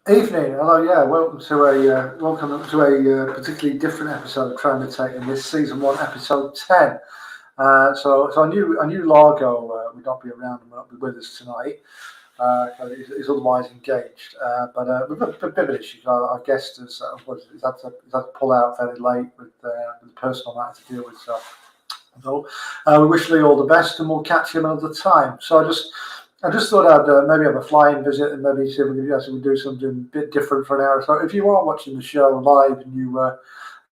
Evening, hello, yeah, welcome to a particularly different episode of Imitating, this season one, episode 10. So I knew Largo would not be around and not be with us tonight. He's otherwise engaged, but we've got a bit of an issue. Our guest he's had to pull out very late with the personal matter to deal with. So we wish Lee all the best, and we'll catch him another time. So I just thought I'd maybe have a fly-in visit and maybe see if we can do something a bit different for an hour or so. If you are watching the show live and you want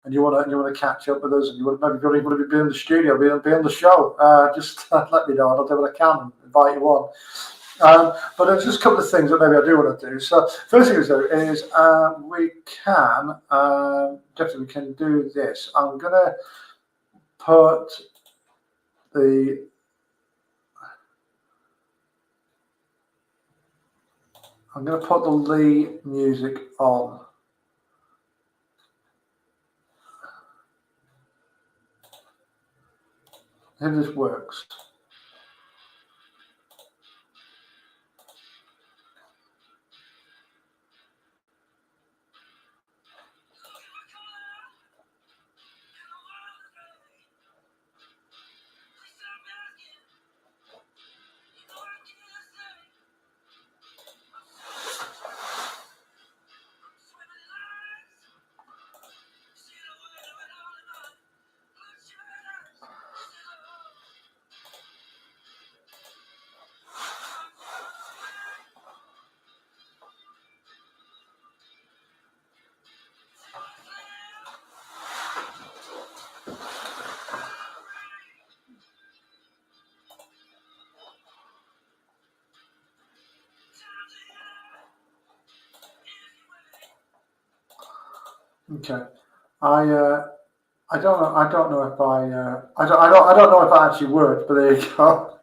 to catch up with us and you want to be in the studio, be on the show, just let me know and I'll do what I can and invite you on. But there's just a couple of things that maybe I do want to do. So first thing is we can definitely we can do this. I'm gonna put the Lee music on. If this works. Okay, I don't know if I don't know if that actually worked, but there you go.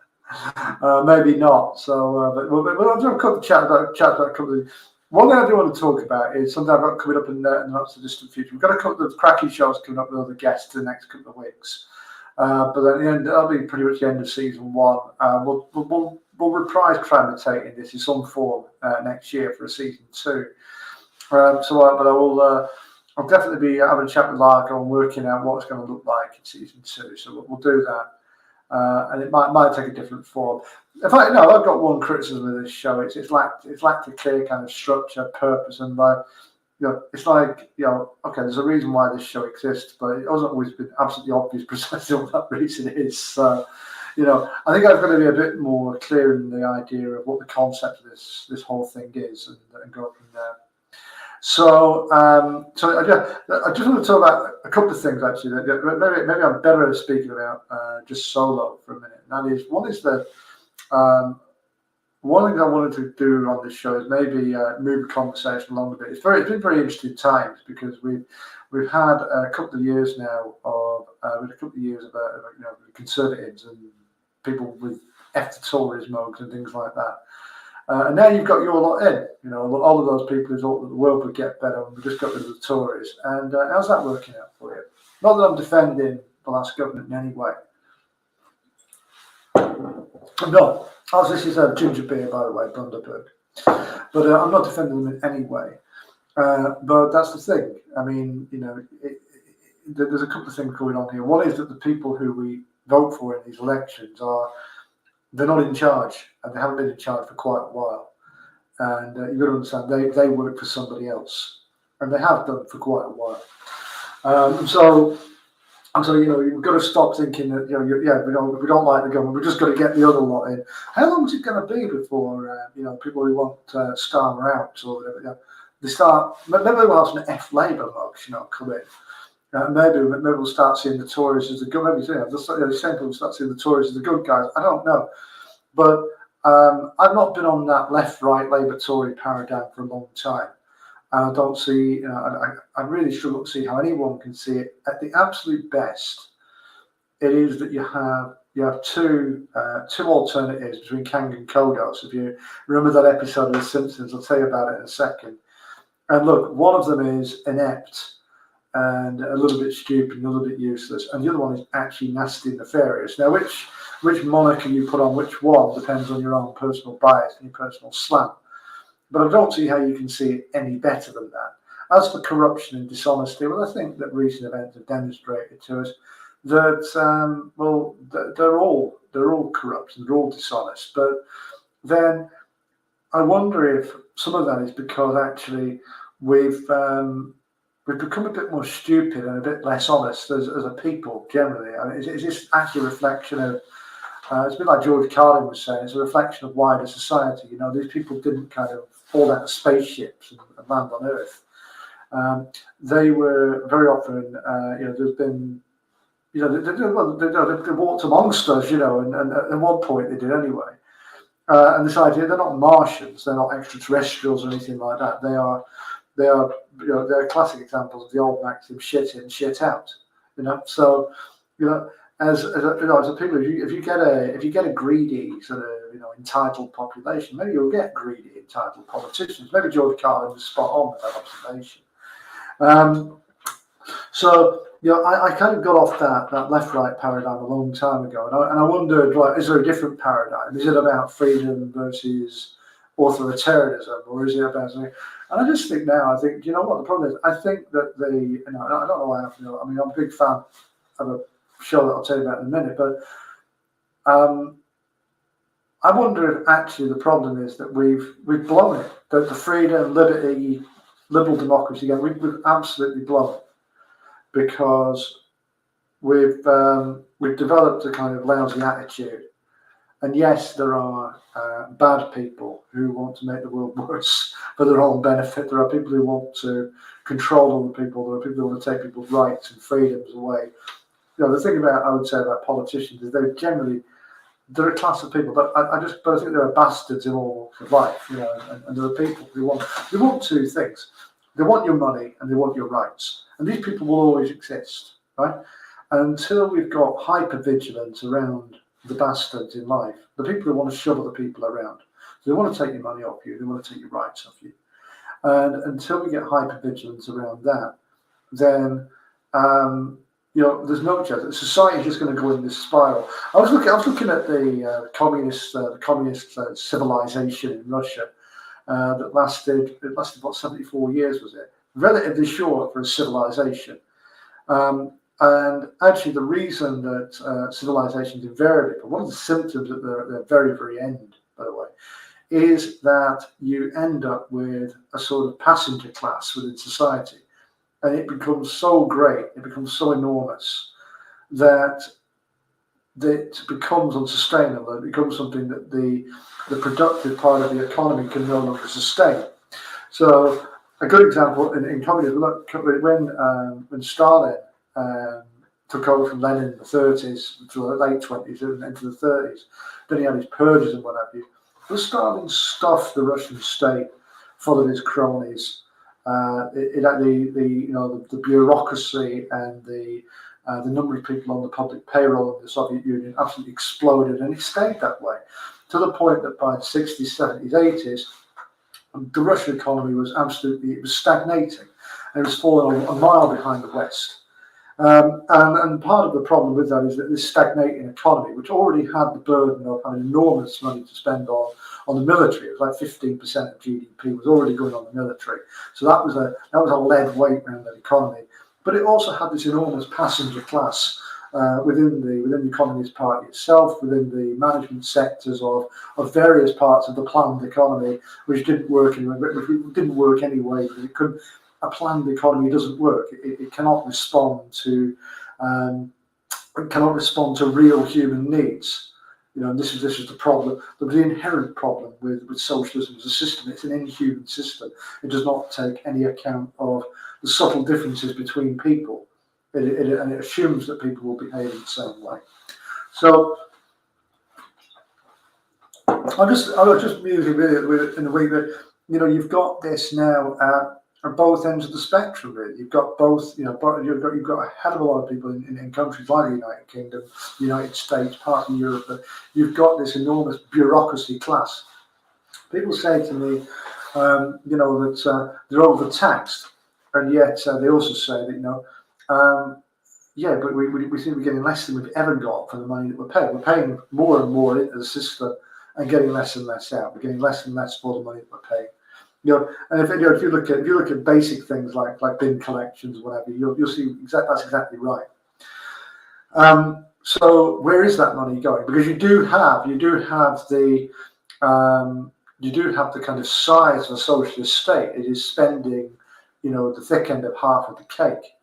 Maybe not. So, but I'm going to chat about a couple of. One thing I do want to talk about is something I've got coming up in the not so distant future. We've got a couple of cracky shows coming up with other guests in the next couple of weeks. But at the end, that'll be pretty much the end of season one. We'll reprise Imitating this in some form next year for a season two. But I will. I'll definitely be having a chat with Largo and working out what it's going to look like in season two. So we'll do that, and it might take a different form. In fact, no, I've got one criticism of this show. It's lacked a clear kind of structure, purpose, and it's like okay, there's a reason why this show exists, but it hasn't always been absolutely obvious precisely what that reason is. So, I think I've got to be a bit more clear in the idea of what the concept of this whole thing is, and go from there. So, I just want to talk about a couple of things actually. That maybe I'm better at speaking about just solo for a minute. And that is one thing I wanted to do on this show is maybe move the conversation along a bit. It's been very interesting times because we've had a couple of years now of conservatives and people with after Tories mugs and things like that. And now you've got your lot in, all of those people who thought that the world would get better and we just got rid of the Tories. And how's that working out for you? Not that I'm defending the last government in any way. No, this is a ginger beer, by the way, Bundaberg. But I'm not defending them in any way. But that's the thing. I mean, there's a couple of things going on here. One is that the people who we vote for in these elections they're not in charge, and they haven't been in charge for quite a while. And you've got to understand, they work for somebody else, and they have done for quite a while. So you've got to stop thinking that we don't like the government. We've just got to get the other lot in. How long is it going to be before people who want Starmer out or whatever? They start. Maybe they'll have some F Labour mugs, come in. Maybe we'll start seeing the Tories as the good. Maybe the same people start seeing the Tories as the good guys. I don't know, but I've not been on that left-right Labour-Tory paradigm for a long time, and I don't see. I really struggle to see how anyone can see it. At the absolute best, it is that you have two alternatives between Kang and Kodos. If you remember that episode of The Simpsons, I'll tell you about it in a second. And look, one of them is inept and a little bit stupid, and a little bit useless, and the other one is actually nasty and nefarious. Now, which moniker you put on which one depends on your own personal bias and your personal slant. But I don't see how you can see it any better than that. As for corruption and dishonesty, well, I think that recent events have demonstrated to us that they're all corrupt and they're all dishonest. But then I wonder if some of that is because actually we've become a bit more stupid and a bit less honest as a people generally. I mean, is this actually a reflection of it's a bit like George Carlin was saying, it's a reflection of wider society. You know, these people didn't kind of fall out of spaceships and land on Earth. They were very often, there's been, they walked amongst us, and at one point they did anyway. And this idea, they're not Martians, they're not extraterrestrials or anything like that. They're classic examples of the old maxim: shit in, shit out. So as a people, if you get a greedy sort of entitled population, maybe you'll get greedy entitled politicians. Maybe George Carlin was spot on with that observation. I kind of got off that left-right paradigm a long time ago, and I wondered, is there a different paradigm? Is it about freedom versus authoritarianism, or is it about something? And I just think now, what the problem is? I think that I don't know why I'm a big fan of a show that I'll tell you about in a minute, but I wonder if actually the problem is that we've blown it, that the freedom, liberty, liberal democracy, again, we've absolutely blown it, because we've developed a kind of lousy attitude. And yes, there are bad people who want to make the world worse for their own benefit. There are people who want to control other people. There are people who want to take people's rights and freedoms away. The thing I would say about politicians is they're a class of people, but I think there are bastards in all walks of life, and there are people who want two things. They want your money and they want your rights. And these people will always exist, right? And until we've got hyper-vigilance around the bastards in life, the people who want to shove other people around, so they want to take your money off you, they want to take your rights off you. And until we get hyper-vigilance around that, then there's no chance. Society is just going to go in this spiral. I was looking at the communist civilization in Russia that lasted about 74 years, was it? Relatively short for a civilization. And actually, the reason that civilization is invariably, but one of the symptoms at the very, very end, by the way, is that you end up with a sort of passenger class within society. And it becomes so great, it becomes so enormous that it becomes unsustainable. It becomes something that the productive part of the economy can no longer sustain. So a good example in communism, when Stalin took over from Lenin in the 30s to the late 20s and into the 30s, then he had his purges and what have you. But Stalin stuffed the Russian state full of his cronies. The bureaucracy and the number of people on the public payroll in the Soviet Union absolutely exploded, and it stayed that way to the point that by the 60s, 70s, 80s, the Russian economy was stagnating, and it was falling a mile behind the West. And part of the problem with that is that this stagnating economy, which already had the burden of having enormous money to spend on the military, it was like 15% of GDP was already going on the military. So that was a lead weight around the economy. But it also had this enormous passenger class within the Communist Party itself, within the management sectors of various parts of the planned economy, which didn't work anyway, because a planned economy doesn't work. It cannot respond to real human needs. This is the problem. The inherent problem with socialism as a system. It's an inhuman system. It does not take any account of the subtle differences between people, and it assumes that people will behave in the same way. So I was just musing with in a way that you've got this now at both ends of the spectrum. Really, you've got both. You've got a hell of a lot of people in countries like the United Kingdom, the United States, part of Europe. That you've got this enormous bureaucracy class. People say to me, that they're overtaxed, and yet they also say that but we seem to be getting less than we've ever got for the money that we're paying. We're paying more and more into the system and getting less and less out. We're getting less and less for the money that we're paying. And if you look at basic things like bin collections or whatever, you'll see that's exactly right. So where is that money going? Because you do have the kind of size of a socialist state. It is spending, the thick end of half of the cake,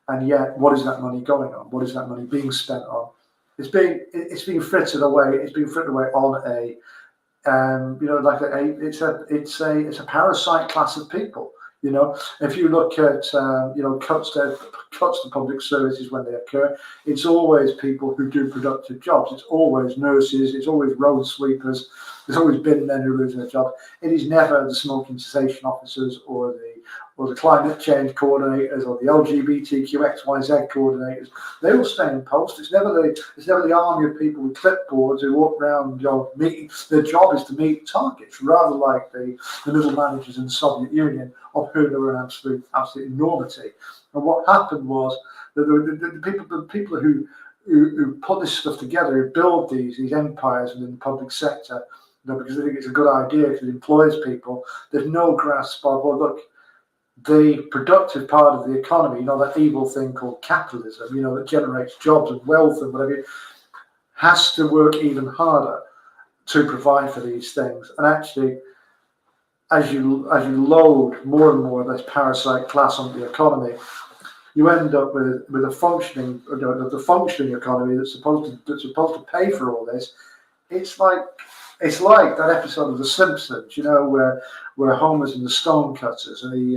and yet what is that money going on? What is that money being spent on? It's being frittered away. It's being frittered away on it's a parasite class of people. If you look at cuts to public services when they occur, it's always people who do productive jobs. It's always nurses. It's always road sweepers. There's always bin men who lose their job. It is never the smoking cessation officers or the climate change coordinators or the LGBTQXYZ coordinators. They all stay in post. It's never the army of people with clipboards who walk around meeting. Their job is to meet targets, rather like the middle managers in the Soviet Union, of whom there were an absolute enormity. And what happened was that the people who put this stuff together, who build these empires within the public sector, because they think it's a good idea because it employs people. There's no grasp of, well, look, the productive part of the economy, that evil thing called capitalism, that generates jobs and wealth and whatever, has to work even harder to provide for these things. And actually, as you load more and more of this parasite class onto the economy, you end up with a functioning, the functioning economy that's supposed to pay for all this. It's like that episode of The Simpsons, where Homer's in the Stonecutters, and he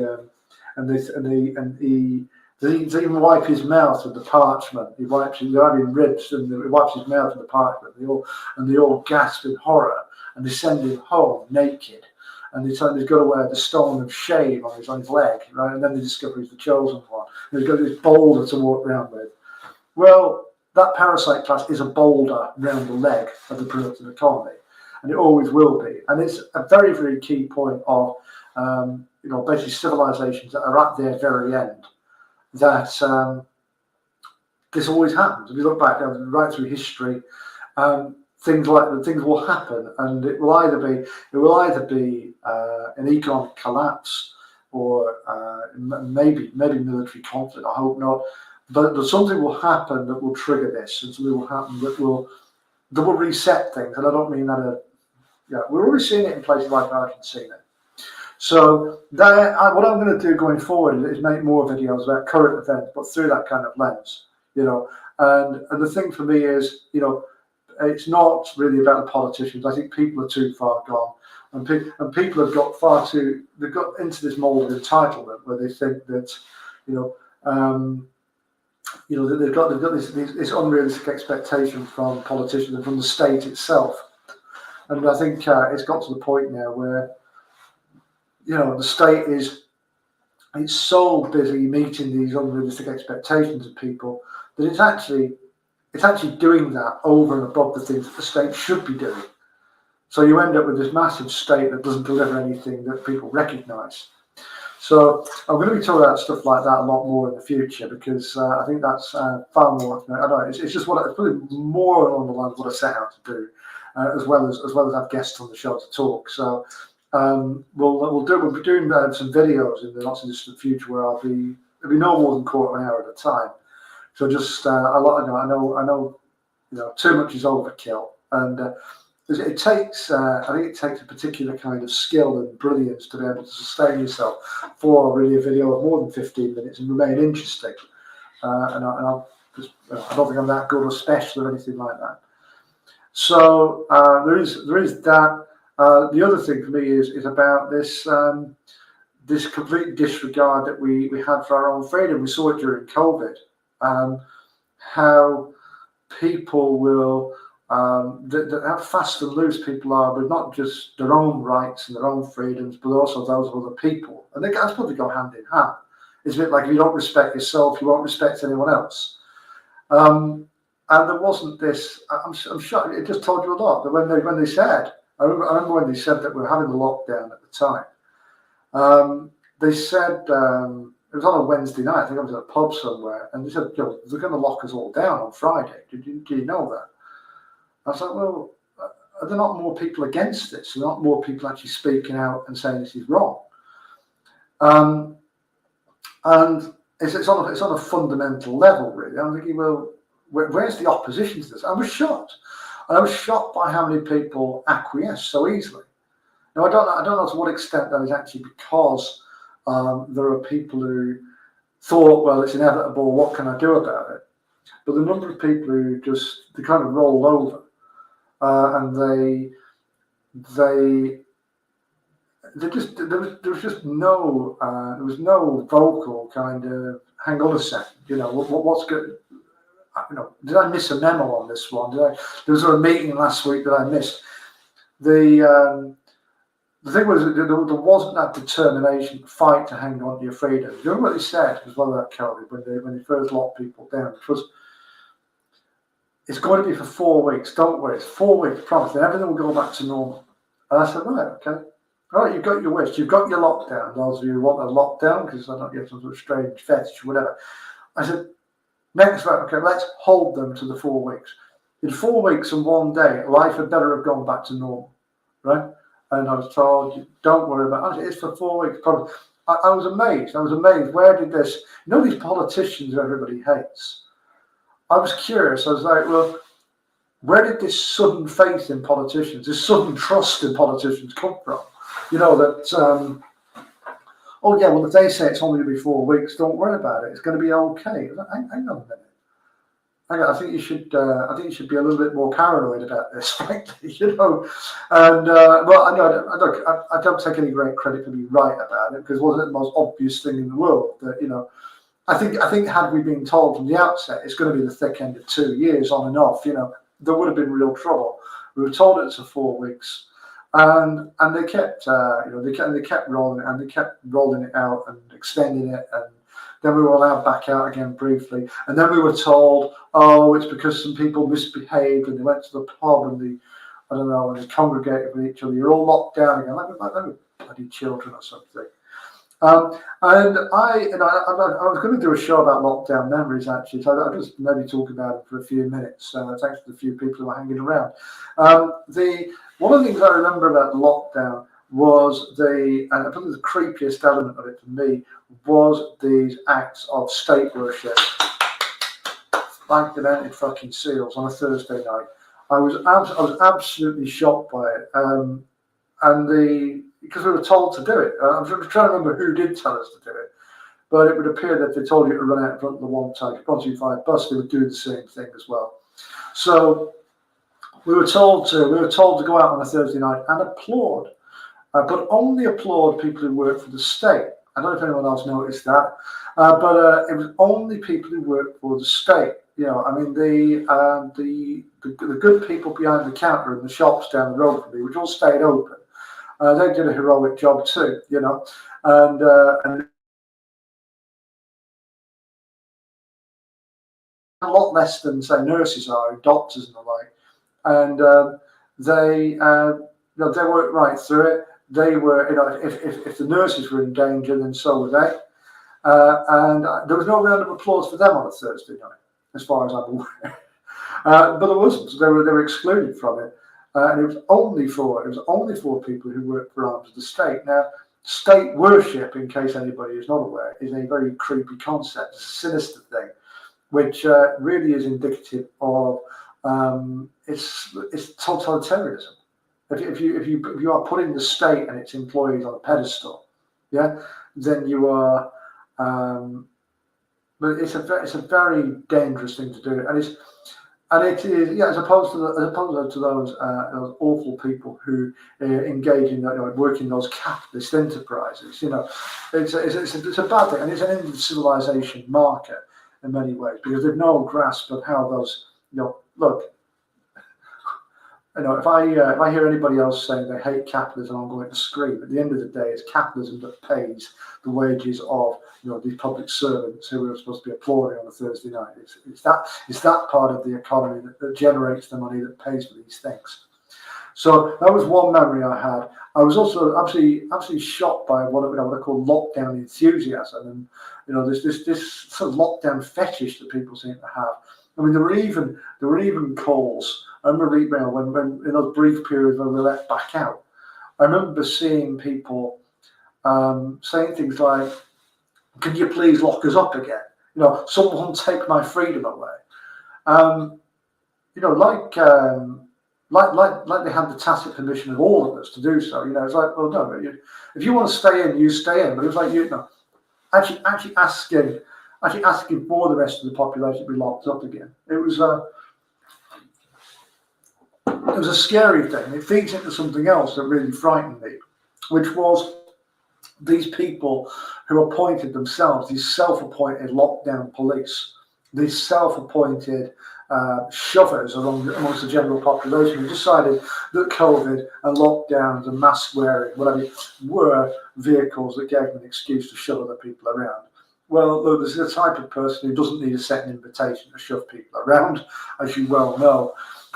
doesn't even wipe his mouth with the parchment. They're having ribs, and he wipes his mouth with the parchment. They all gasp in horror, and they send him home naked. And they tell him he's got to wear the stone of shame on his leg, right? And then they discover he's the chosen one. And he's got this boulder to walk around with. Well, that parasite class is a boulder around the leg of the productive economy, and it always will be. And it's a very, very key point of, basically civilizations that are at their very end. That this always happens. If you look back right through history, things will happen, and it will either be an economic collapse or maybe military conflict. I hope not. But something will happen that will trigger this, and something will happen that will reset things. And I don't mean that. We're already seeing it in places like Argentina. So what I'm going to do going forward is make more videos about current events, but through that kind of lens. And the thing for me is, it's not really about the politicians. I think people are too far gone, and people have got they've got into this mold of entitlement where they think that, they've got this unrealistic expectation from politicians and from the state itself. And I think it's got to the point now where, the state it's so busy meeting these unrealistic expectations of people that it's actually doing that over and above the things that the state should be doing. So you end up with this massive state that doesn't deliver anything that people recognise. So I'm going to be talking about stuff like that a lot more in the future, because I think that's far more. I don't know. It's just it's probably more along the lines of what I set out to do, as well as have guests on the show to talk. So we'll be doing some videos in the not so distant future where it'll be no more than quarter of an hour at a time. So just I know too much is overkill, and it takes I think it takes a particular kind of skill and brilliance to be able to sustain yourself for really a video of more than 15 minutes and remain interesting. And I don't think I'm that good or special or anything like that. So there is that. The other thing for me is about this this complete disregard that we had for our own freedom. We saw it during COVID. How people will how fast and loose people are with not just their own rights and their own freedoms, but also those of other people. And that's probably go hand in hand. It's a bit like if you don't respect yourself, you won't respect anyone else. And there wasn't this. I'm sure it just told you a lot. That when they said, I remember when they said that we were having the lockdown at the time. They said. It was on a Wednesday night. I think I was at a pub somewhere, and they said, they're going to lock us all down on Friday. Did you know that? I was like, well, are there not more people against this? Are there not more people actually speaking out and saying this is wrong? And it's on a fundamental level, really. I'm thinking, well, where's the opposition to this? I was shocked. And I was shocked by how many people acquiesce so easily. Now, I don't know to what extent that is actually because there are people who thought, well, it's inevitable, what can I do about it? But the number of people who they kind of rolled over and there was no vocal kind of, hang on a second, what's good? Did I miss a memo on this one? There was a meeting last week that I missed. The thing was, there wasn't that determination, fight to hang on to your freedom. You know what he said as well, that Kelly, when they first locked people down, which was, it's going to be for 4 weeks, don't worry, it's 4 weeks, promise, then everything will go back to normal. And I said, right, okay. All right, you've got your wish, you've got your lockdown. Those of you who want a lockdown, because I don't get some sort of strange fetish or whatever. I said, next week, okay, let's hold them to the 4 weeks. In 4 weeks and 1 day, life had better have gone back to normal, right? And I was told, don't worry about it. It's for 4 weeks. I was amazed. Where did this, these politicians everybody hates. I was curious. I was like, well, where did this sudden faith in politicians, this sudden trust in politicians come from? That, oh yeah, well, if they say it's only going to be 4 weeks, don't worry about it. It's going to be okay. Hang on a minute. I think you should be a little bit more paranoid about this, frankly. And well, I don't take any great credit for being right about it, because it wasn't the most obvious thing in the world. That I think had we been told from the outset it's going to be the thick end of 2 years on and off, there would have been real trouble. We were told it's for 4 weeks. And they kept they kept rolling it, and they kept rolling it out and extending it, and then we were allowed back out again briefly, and then we were told, oh, it's because some people misbehaved and they went to the pub and they congregated with each other. You're all locked down again, like bloody children or something. And I was going to do a show about lockdown memories, actually, so I'll just maybe talk about it for a few minutes. Thanks to the few people who are hanging around. One of the things I remember about lockdown was and probably the creepiest element of it for me was these acts of state worship, like demented fucking seals on a Thursday night. I was absolutely shocked by it, because we were told to do it. I'm trying to remember who did tell us to do it, but it would appear that if they told you to run out in front of the 125 bus, they would do the same thing as well. So we were told to go out on a Thursday night and applaud, but only applaud people who work for the state. I don't know if anyone else noticed that, but it was only people who work for the state. The good people behind the counter in the shops down the road from me, which all stayed open, they did a heroic job too, and a lot less than, say, nurses are, doctors and the like. And they worked right through it. They were, if the nurses were in danger, then so were they. And there was no round of applause for them on a Thursday night, as far as I'm aware. But there wasn't. They were excluded from it. And it was only for people who work for arms of the state. Now, state worship, in case anybody is not aware, is a very creepy concept. It's a sinister thing, which really is indicative of it's totalitarianism. If you are putting the state and its employees on a pedestal, then you are. But it's a very dangerous thing to do, and it is as opposed to those awful people who engage in work in those capitalist enterprises. It's a bad thing, and it's an end of civilization marker in many ways, because they've no grasp of how those look. If I hear anybody else saying they hate capitalism, I'm going to scream. At the end of the day, it's capitalism that pays the wages of these public servants who are supposed to be applauding on a Thursday night. It's that part of the economy that generates the money that pays for these things. So that was one memory I had. I was also absolutely shocked by what I call lockdown enthusiasm, and this sort of lockdown fetish that people seem to have. I mean, there were even calls I remember when in those brief periods when we were let back out, I remember seeing people saying things like, "Can you please lock us up again? Someone take my freedom away." Um, like they had the tacit permission of all of us to do so. It's like, well, no, if you want to stay in, you stay in. But it was like, actually asking for the rest of the population to be locked up again. It was a scary thing. It feeds into something else that really frightened me, which was these people who appointed themselves, these self-appointed lockdown police, these self-appointed shovers amongst the general population, who decided that COVID and lockdowns and mask wearing, whatever, were vehicles that gave them an excuse to shove other people around. Well, look, there's the type of person who doesn't need a second invitation to shove people around, as you well know.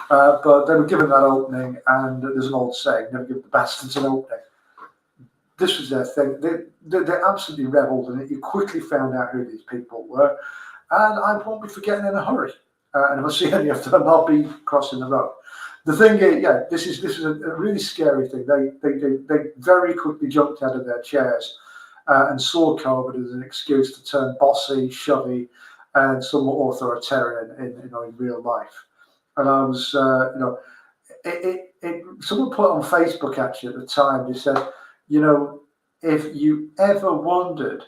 But they were given that opening, and there's an old saying, never give the bastards an opening. This was their thing. They absolutely revelled in it. You quickly found out who these people were, and I won't be forgetting in a hurry. And if I see any of them, I'll be crossing the road. The thing is, this is a really scary thing. They very quickly jumped out of their chairs and saw COVID as an excuse to turn bossy, shovey, and somewhat authoritarian in real life. And I was, someone put on Facebook actually at the time, they said, if you ever wondered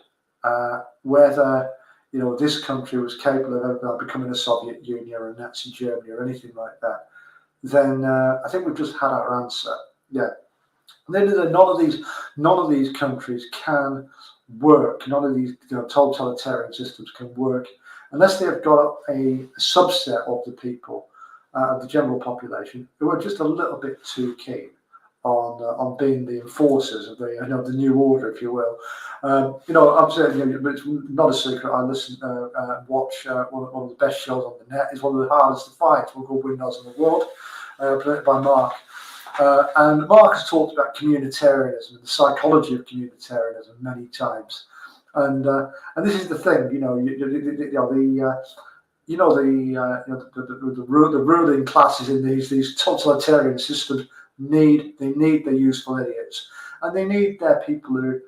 whether, this country was capable of ever becoming a Soviet Union or a Nazi Germany or anything like that, then I think we've just had our answer. Yeah. None of these countries can work. None of these totalitarian systems can work unless they've got a subset of the people, of the general population, who are just a little bit too keen on being the enforcers of the new order, if you will. I'm saying, it's not a secret. I listen and watch one of the best shows on the net. It's one of the hardest to find. It's one called Windows in the World, presented by Mark. And Mark has talked about communitarianism and the psychology of communitarianism many times. And this is the thing, the ruling classes in these totalitarian systems need their useful idiots, and they need their people who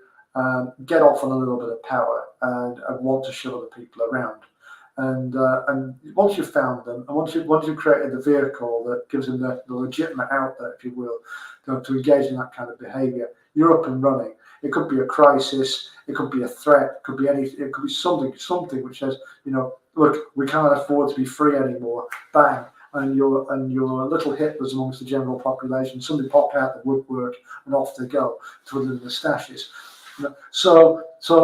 get off on a little bit of power and want to shove other people around. And once you've found them, and once you've created the vehicle that gives them the legitimate outlet, if you will, to engage in that kind of behaviour, you're up and running. It could be a crisis, it could be a threat, it could be anything. It could be something which says, look, we can't afford to be free anymore. Bang. And your little Hitlers amongst the general population suddenly pop out the woodwork and off they go to the stashes. So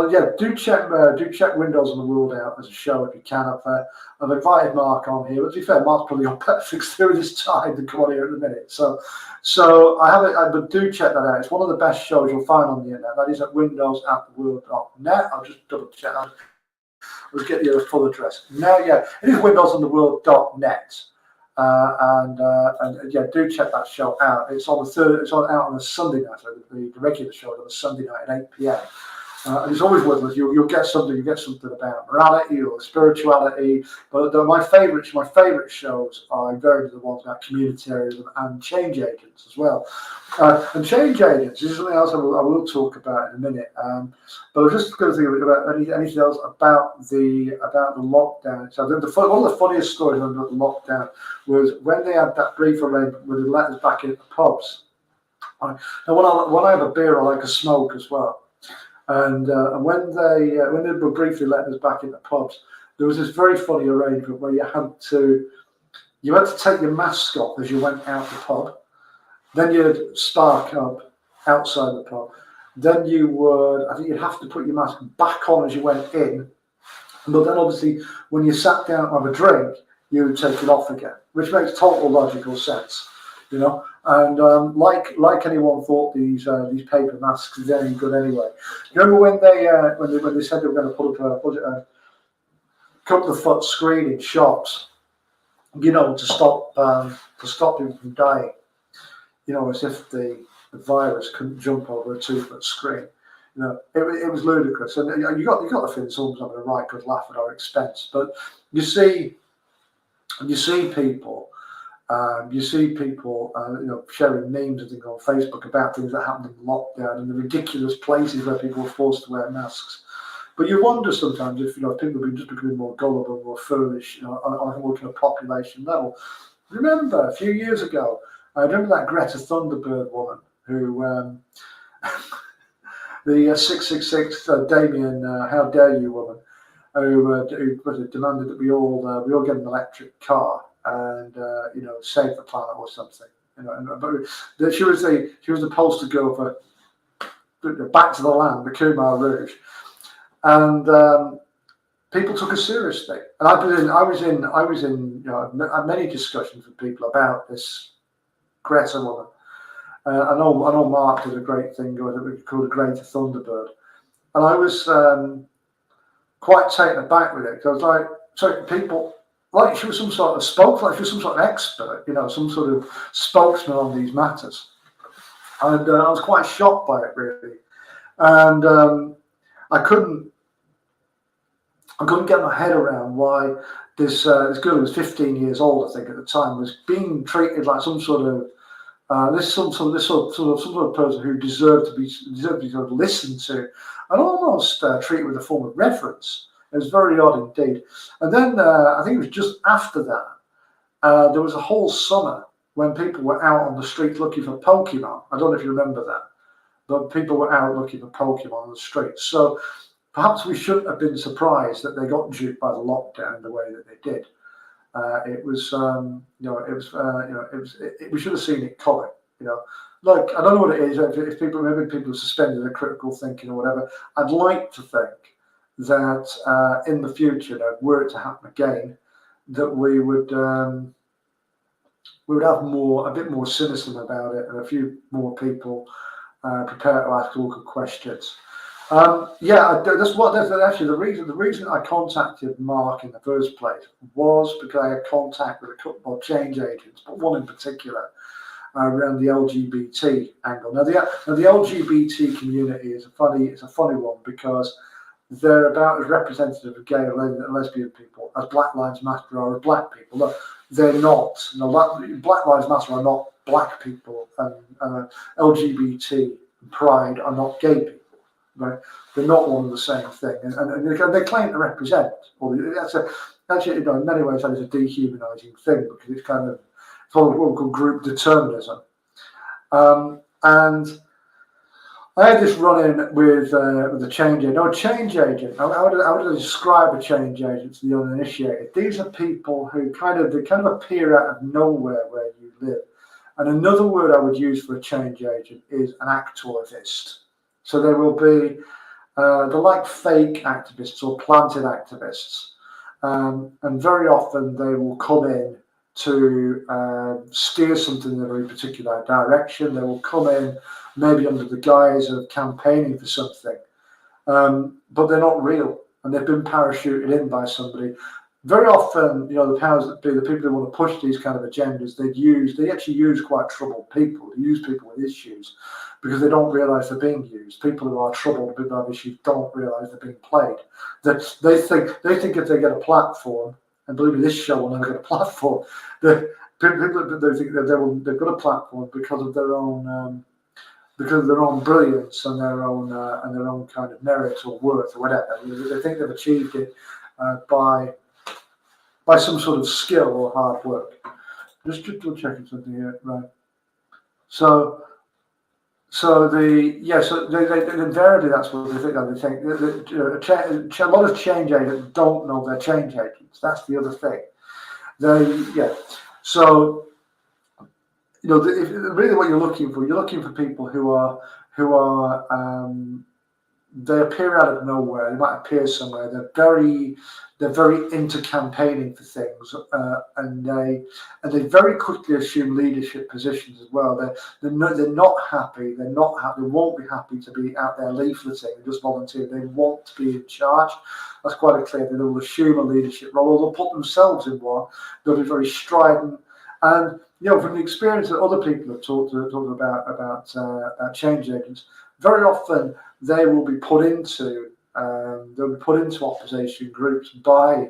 yeah, do check Windows on the World out as a show if you can. I've invited Mark on here. But to be fair, Mark's probably on Netflix through this time to come on here in a minute. So I have it. But do check that out. It's one of the best shows you'll find on the internet. That is at windowsattheworld.net. I'll just double check that. Let's get you a full address. No, yeah, it is windowsontheworld.net. And do check that show out. It's on out on a Sunday night. So the regular show is on a Sunday night at 8 p.m. And it's always worth it. You'll get something. You get something about morality or spirituality. But my favourite shows are invariably the ones about communitarianism and change agents as well. And change agents is something else I will talk about in a minute. But I was just going to think about anything else about the lockdown. So one of the funniest stories about the lockdown was when they had that brief arrangement where they let us back in the pubs. Now, when I have a beer, I like a smoke as well. And when they were briefly letting us back in the pubs, there was this very funny arrangement where you had to take your mask off as you went out the pub. Then you'd spark up outside the pub. Then you'd have to put your mask back on as you went in. But then obviously when you sat down to have a drink, you would take it off again, which makes total logical sense, And like anyone thought these paper masks are any good anyway. You remember when they said they were going to put up a couple of foot screen in shops, to stop people from dying, as if the virus couldn't jump over a 2-foot screen. It was ludicrous, and you got the feeling someone's having a right good laugh at our expense. But you see people You see people, sharing memes and things on Facebook about things that happened in lockdown and the ridiculous places where people were forced to wear masks. But you wonder sometimes if people have been just becoming more gullible, more foolish, on a more kind of population level. Remember a few years ago, I remember that Greta Thunberg woman who, the 666 Damien, how dare you woman, who demanded that we all get an electric car and save the planet or something. But she was the poster girl for Back to the Land, the Khmer Rouge, and people took us seriously. And I was in many discussions with people about this Greta woman. I know Mark did a great thing called Greta Thunberg, and I was quite taken aback with it because people like she was some sort of like she was some sort of expert, some sort of spokesman on these matters, and I was quite shocked by it really, and I couldn't get my head around why this girl who was 15 years old, I think at the time, was being treated like some sort of some sort of person who deserved to be sort of listened to, and almost treated with a form of reverence. It was very odd indeed. And then I think it was just after that, there was a whole summer when people were out on the street looking for Pokemon. I don't know if you remember that, but people were out looking for Pokemon on the streets. So perhaps we shouldn't have been surprised that they got duped by the lockdown the way that they did. We should have seen it coming. Look, I don't know what it is. If people are suspended their critical thinking or whatever, I'd like to think that in the future, were it to happen again, that we would have a bit more cynicism about it, and a few more people prepared to ask all good questions. That's actually the reason I contacted Mark in the first place was because I had contact with a couple of change agents, but one in particular around the LGBT angle. Now the LGBT community is a funny one because they're about as representative of gay and lesbian people as Black Lives Matter are of black people. Look, they're not. Black Lives Matter are not black people, and LGBT Pride are not gay people. Right? They're not one and the same thing, and they claim to represent. Actually, in many ways, that is a dehumanising thing because it's what we call group determinism. And I had this run-in with a change agent. Now, a change agent. How would I describe a change agent to the uninitiated? These are people who kind of appear out of nowhere where you live. And another word I would use for a change agent is an activist. So there will be they're like fake activists or planted activists, and very often they will come in to steer something in a very particular direction. They will come in maybe under the guise of campaigning for something, but they're not real, and they've been parachuted in by somebody. Very often, the powers that be, the people who want to push these kind of agendas, they actually use quite troubled people. They use people with issues because they don't realise they're being used. People who are troubled, people who have issues, don't realise they're being played. That they think if they get a platform, and believe me, this show will never get a platform. They think that they've got a platform because of their own brilliance and their own kind of merit or worth or whatever. They think they've achieved it by some sort of skill or hard work. Just double checking something here, right? So invariably that's what they think. They think a lot of change agents don't know they're change agents. That's the other thing. So really what you're looking for people who are they appear out of nowhere. They might appear somewhere. They're very into campaigning for things, and they very quickly assume leadership positions as well. They're not happy. They won't be happy to be out there leafleting and just volunteer. They want to be in charge. That's quite clear. They will assume a leadership role, or they'll put themselves in one. They'll be very strident, and from the experience that other people have talked about change agents, very often they will be put into opposition groups by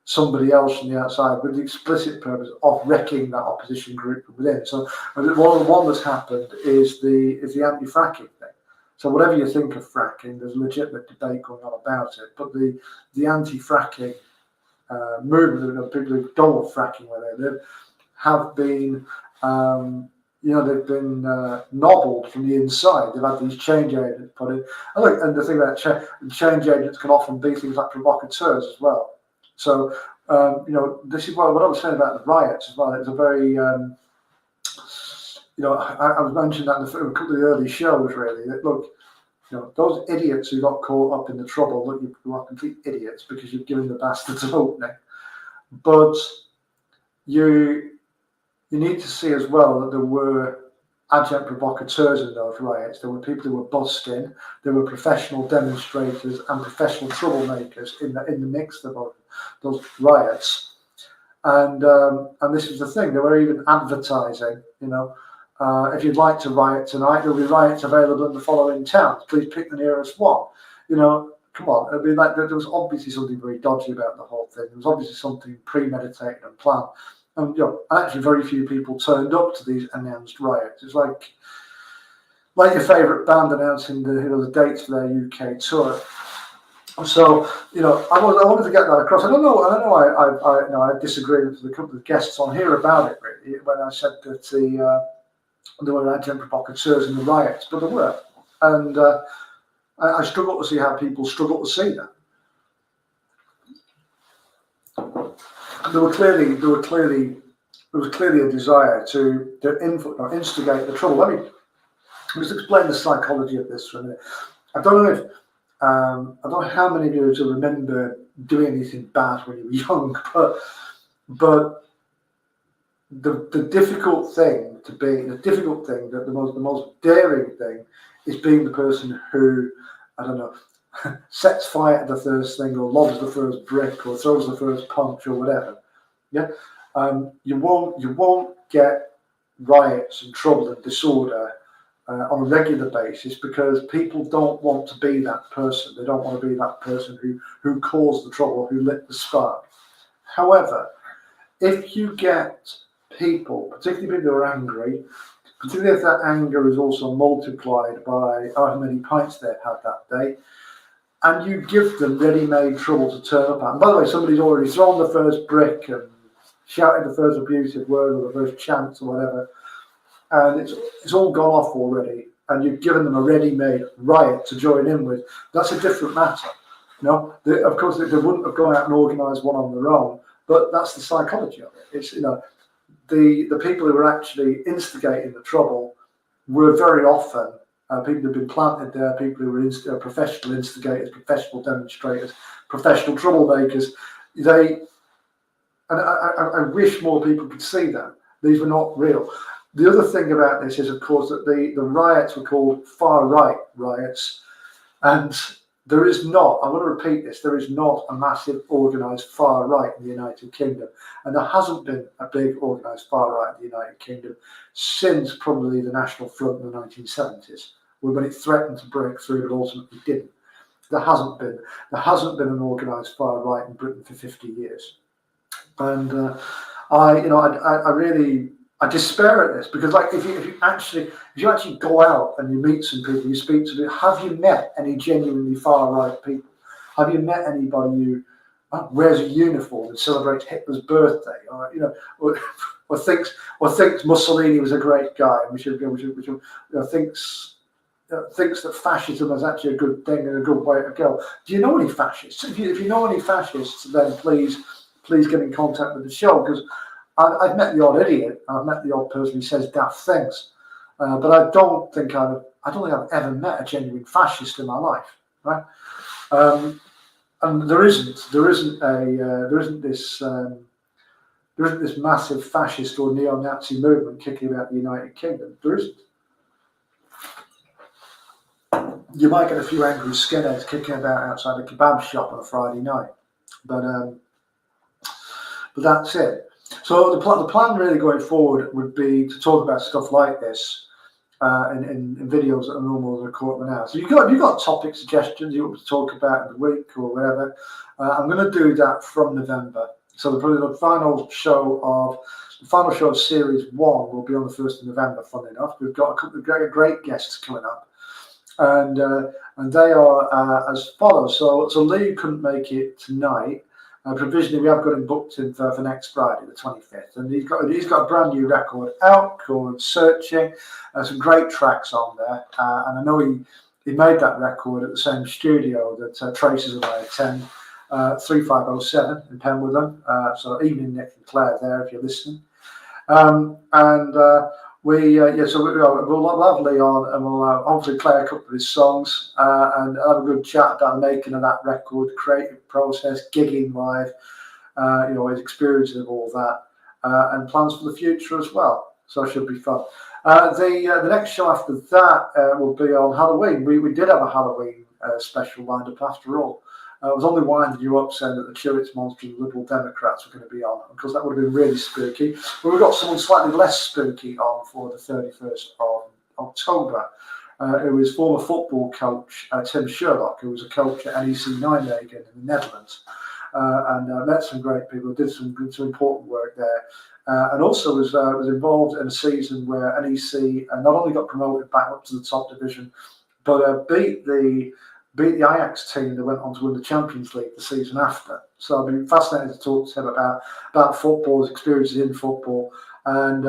somebody else from the outside with the explicit purpose of wrecking that opposition group from within. So one that's happened is the anti-fracking thing. So whatever you think of fracking, there's a legitimate debate going on about it. But the anti-fracking movement, people who don't want fracking where they live, have been they've been nobbled from the inside. They've had these change agents put in. And the thing about change agents can often be things like provocateurs as well. So, this is what I was saying about the riots as well. It's a very, I was mentioning that in a couple of the early shows, really. That, look, those idiots who got caught up in the trouble, look, you are complete idiots because you've given the bastards an opening. But you need to see as well that there were adjunct provocateurs in those riots. There were people who were busting. There were professional demonstrators and professional troublemakers in the mix of those riots. And this was the thing. They were even advertising. If you'd like to riot tonight, there'll be riots available in the following towns. Please pick the nearest one. Come on. It'd be like there was obviously something very dodgy about the whole thing. There was obviously something premeditated and planned. And actually, very few people turned up to these announced riots. It's like your favourite band announcing the dates for their UK tour. So I wanted to get that across. I don't know. I had disagreements with a couple of guests on here about it really when I said that there were adjunct provocateurs in the riots, but there were, and I struggle to see how people struggle to see that. There was clearly a desire to instigate the trouble. Let me just explain the psychology of this for a minute. I don't know how many of you will remember doing anything bad when you were young, but the difficult thing that the most daring thing is being the person who, I don't know, sets fire to the first thing, or lobs the first brick, or throws the first punch, or whatever. Yeah, you won't get riots and trouble and disorder on a regular basis because people don't want to be that person. They don't want to be that person who caused the trouble, who lit the spark. However, if you get people, particularly people who are angry, particularly if that anger is also multiplied by however many pints they've had that day, and you give them ready-made trouble to turn up at. And by the way, somebody's already thrown the first brick and shouted the first abusive word or the first chant or whatever, and it's all gone off already, and you've given them a ready-made riot to join in with. That's a different matter. Of course, they wouldn't have gone out and organised one on their own, but that's the psychology of it. It's the people who were actually instigating the trouble were very often people who've been planted there, people who were professional instigators, professional demonstrators, professional troublemakers. I wish more people could see that. These were not real. The other thing about this is, of course, that the riots were called far-right riots, and there is not, I want to repeat this, there is not a massive organised far-right in the United Kingdom, and there hasn't been a big organised far-right in the United Kingdom since probably the National Front in the 1970s, when it threatened to break through but ultimately didn't. There hasn't been an organised far-right in Britain for 50 years. And I despair at this because, like, if you actually go out and you meet some people, you speak to them, have you met any genuinely far right people? Have you met anybody who wears a uniform and celebrates Hitler's birthday, or thinks Mussolini was a great guy, and thinks that fascism is actually a good thing and a good way to go? Do you know any fascists? If you know any fascists, then please get in contact with the show, because I've met the odd idiot, I've met the odd person who says daft things, but I don't think I've ever met a genuine fascist in my life, right? And there isn't this massive fascist or neo-Nazi movement kicking about the United Kingdom. There isn't. You might get a few angry skinheads kicking about outside a kebab shop on a Friday night, but that's it. So the plan really going forward would be to talk about stuff like this in videos that are normal as a quarter of an hour. So you've got topic suggestions you want to talk about in the week or whatever. I'm going to do that from November. So the final show of Series 1 will be on the 1st of November, funnily enough. We've got a couple of great guests coming up. And they are as follows. So Lee couldn't make it tonight. Provisionally, we have got him booked in for next Friday, the 25th. And he's got a brand new record out called Searching. Some great tracks on there. And I know he made that record at the same studio that Traces and I attend. 3507 in Penwitham. So evening, Nick and Claire there if you're listening. We'll have Lee on, and we'll hopefully play a couple of his songs and have a good chat about the making of that record, creative process, gigging live, his experiences of all that, and plans for the future as well. So it should be fun. The next show after that will be on Halloween. We did have a Halloween special lined up after all. I was only winding you up saying that the Church Monster and the Liberal Democrats were going to be on, because that would have been really spooky. But we've got someone slightly less spooky on for the 31st of October, who is former football coach Tim Sherlock, who was a coach at NEC Nijmegen in the Netherlands, and met some great people, did some important work there. And also was involved in a season where NEC not only got promoted back up to the top division, but beat the Ajax team that went on to win the Champions League the season after. So I've been fascinated to talk to him about football, his experiences in football, and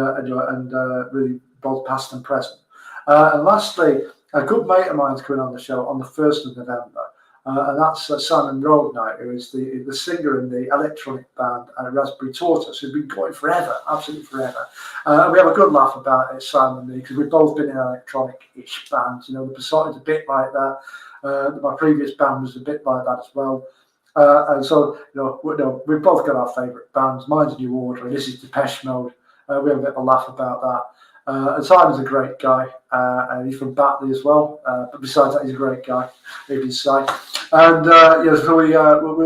really both past and present. And lastly, a good mate of mine's coming on the show on the 1st of November, and that's Simon Roadnight, who is the singer in the electronic band Raspberry Tortoise, who's been going forever, absolutely forever. And we have a good laugh about it, Simon and me, because we've both been in electronic-ish bands. The Passat is a bit like that. My previous band was a bit like that as well. And so, we've both got our favourite bands. Mine's New Order, and this is Depeche Mode. We have a bit of a laugh about that. And Simon's a great guy, and he's from Batley as well. But besides that, he's a great guy, you can say. And so we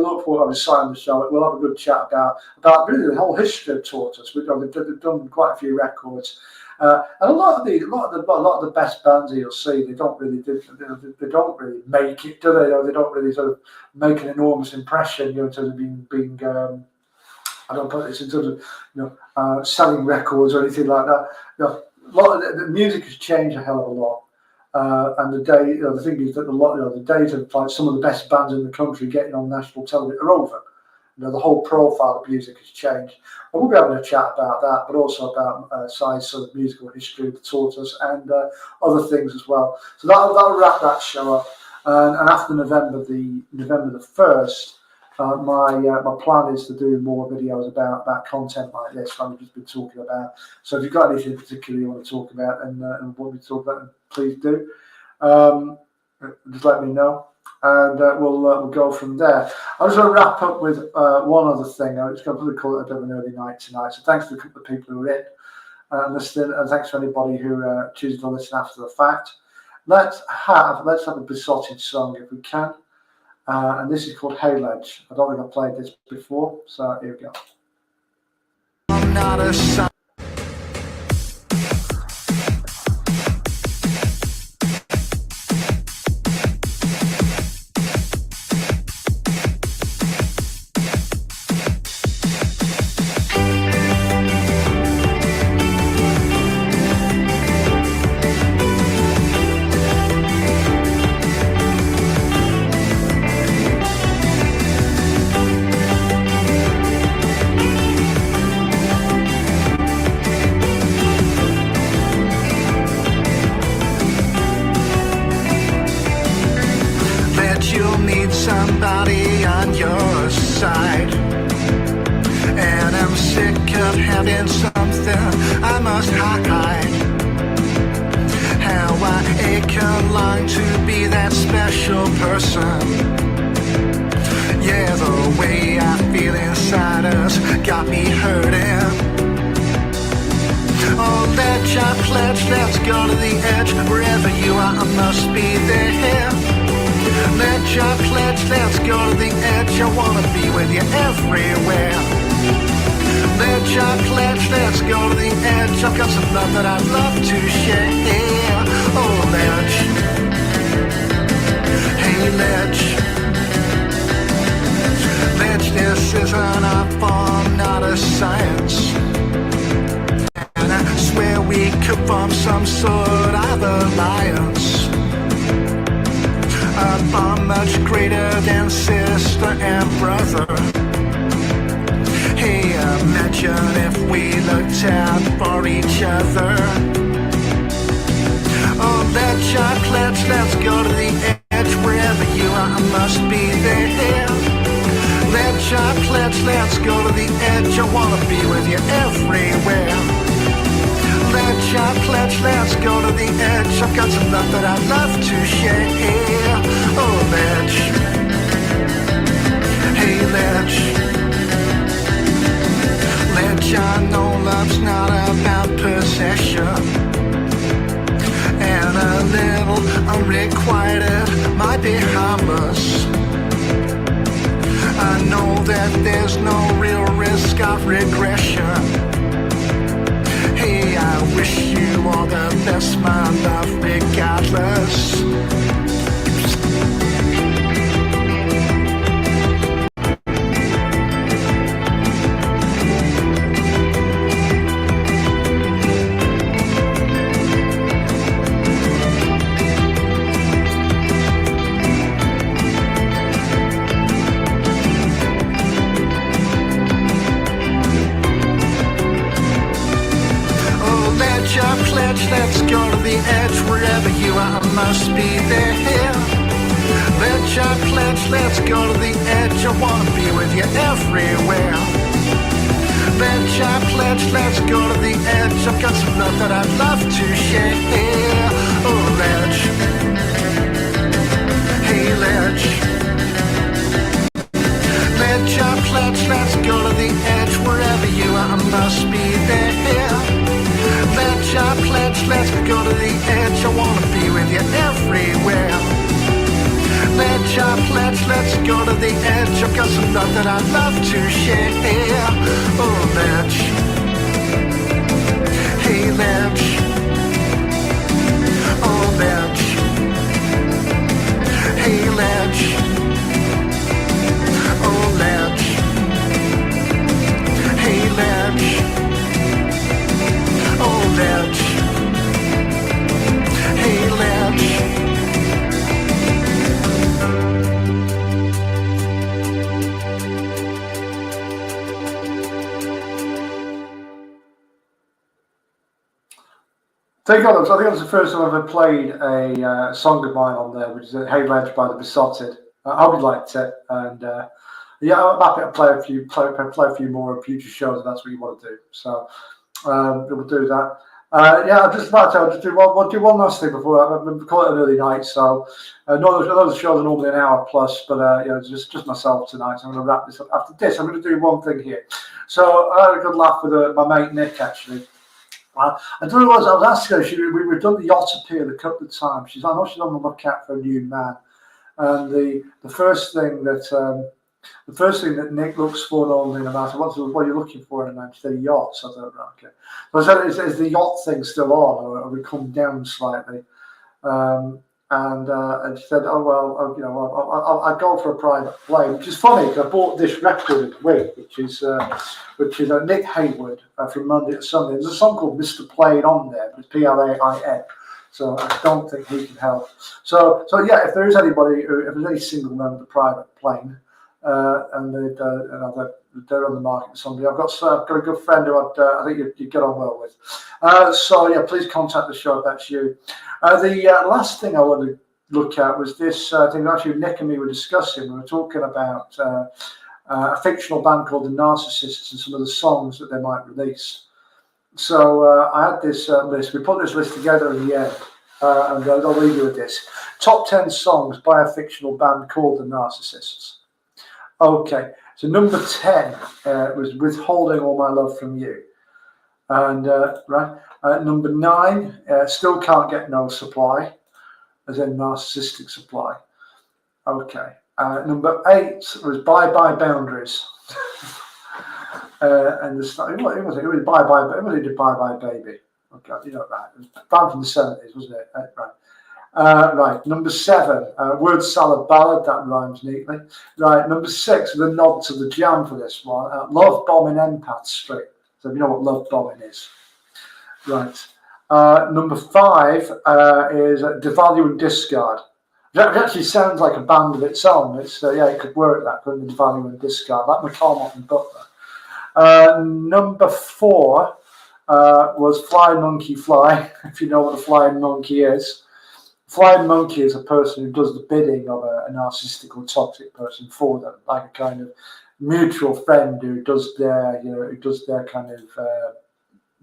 look forward to Simon the show. We'll have a good chat about really the whole history of Tortoise. They've done quite a few records. And a lot of the best bands you'll see, they don't really make it, do they? They don't really sort of make an enormous impression, in terms of being I don't put this in terms of selling records or anything like that. A lot of the music has changed a hell of a lot, and the thing is that the days of like some of the best bands in the country getting on national television are over. The whole profile of music has changed. And we'll be having a chat about that, but also about Si's sort of musical history of the Tortoise and other things as well. So that'll wrap that show up. And after November the 1st, my plan is to do more videos about content like this that we've just been talking about. So if you've got anything particular you want to talk about and want me to talk about, please do. Just let me know. And we'll go from there. I was going to wrap up with one other thing. I was going to call it a bit of an early night tonight. So thanks to a couple of people who are in listening, and thanks to anybody who chooses to listen after the fact. Let's have a Besotted song if we can. And this is called Hey Ledge. I don't think I've played this before, so here we go. I'm not a son. Somebody on your side, and I'm sick of having something I must hide. How I ache and long to be that special person. Yeah, the way I feel inside us got me hurting. Oh, ledge, I pledge, let's go to the edge. Wherever you are, I must be there. Ledge, I pledge, let's go to the edge. I wanna be with you everywhere. Ledge, I pledge, let's go to the edge. I've got some love that I'd love to share. Oh, ledge. Hey, ledge. Ledge, this isn't our fault. much greater than sister and brother. Hey, imagine if we looked out for each other. Oh, let chocolates, let's go to the edge. Wherever you are, I must be there. Let chocolates, let's go to the edge. I wanna be with you everywhere. Let chocolates, let's go to the edge. I've got some love that I'd love to share. Oh, let's. Hey, let's. Let's. I know love's not about possession. And a little unrequited might be harmless. I know that there's no real risk of regression. Hey, I wish you all the best, my love, regardless. Let's go to the edge, wherever you are, I must be there. Let your pledge, let's go to the edge, I wanna be with you everywhere. Let your pledge, let's go to the edge, I've got some love that I'd love to share. Oh, ledge. Hey, ledge. Let your pledge, let's go to the edge, wherever you are, I must be there. Let your pledge, let's go to the edge, I wanna be with you everywhere. Let your pledge, let's go to the edge, I've got some love that I'd love to share. Oh, ledge. Hey, ledge. Oh, ledge. Hey, ledge. Oh, ledge. Hey, ledge. Oh, ledge. Hey, ledge. I think that's the first time I've ever played a song of mine on there, which is Hey Ledge by the Besotted. I hope you liked it, and yeah, I'm happy to play a few more future shows if that's what you want to do. So we'll do that. Yeah, I'll just do one last thing before we call it an early night. So no, the shows are normally an hour plus, but just myself tonight. So I'm going to wrap this up. After this, I'm going to do one thing here. So I had a good laugh with my mate Nick actually. I don't know what I was asking her. We've done the yacht appeal a couple of times. I know she's on the lookout for a new man, and the first thing that Nick looks for normally in a man, what are you looking for in a man? She said a yacht. So I thought, right, okay. So I said, is the yacht thing still on, or have we come down slightly? And she said, oh well, I'll go for a private plane, which is funny because I bought this record in the week, which is Nick Hayward from Monday to Sunday. There's a song called Mr. Plain on there, but it's Plain. So I don't think he can help. So yeah, if there is anybody, if there's any single man with a private plane, and they're on the market for somebody, I've got a good friend who I think you'd get on well with. So yeah, please contact the show if that's you. The last thing I wanted to look at was this thing that actually Nick and me were discussing. We were talking about a fictional band called the Narcissists and some of the songs that they might release. So I had this list. We put this list together in the end, and I'll leave you with this. Top 10 songs by a fictional band called the Narcissists. Okay, so number 10 was Withholding All My Love From You. And number 9, Still Can't Get No Supply, as in narcissistic supply. Okay, number 8 was Bye Bye Boundaries. And it was Bye Bye, it was Bye Bye Baby. Okay, you know that. It was a band from the 70s, wasn't it? Right. Number 7, Word Salad Ballad, that rhymes neatly. Right, number 6, the nod to the jam for this one, Love Bombing Empath Street. So you know what love bombing is. Right. Number 5 is Devalue and Discard. It actually sounds like a band of its own. It's yeah, it could work that, couldn't it? Value and Discard, like McCormack and Butler. Number 4 was Fly Monkey Fly. If you know what a flying monkey is, flying monkey is a person who does the bidding of a narcissistic or toxic person for them, like a kind of mutual friend who does their, who does their kind of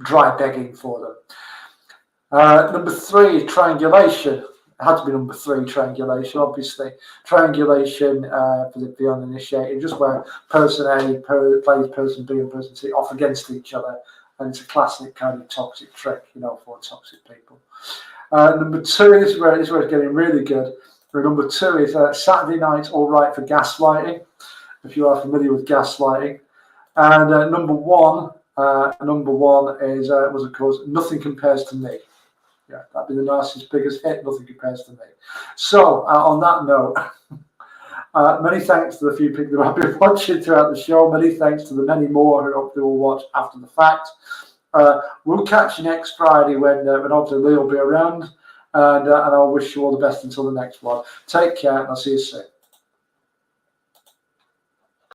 dry begging for them. Number 3, triangulation. It had to be number 3, triangulation, obviously. Triangulation for the uninitiated, just where person A plays person B and person C off against each other. And it's a classic kind of toxic trick, for toxic people. Number 2 is where it's getting really good. Number 2 is Saturday Night All Right for Gaslighting, if you are familiar with gaslighting. And number one is was of course Nothing Compares to Me. Yeah, that'd be the Narcissist's biggest hit. Nothing Compares to Me. So on that note, many thanks to the few people who have been watching throughout the show. Many thanks to the many more who hopefully will watch after the fact. We'll catch you next Friday when hopefully Lee will be around, and I'll wish you all the best until the next one. Take care, and I'll see you soon.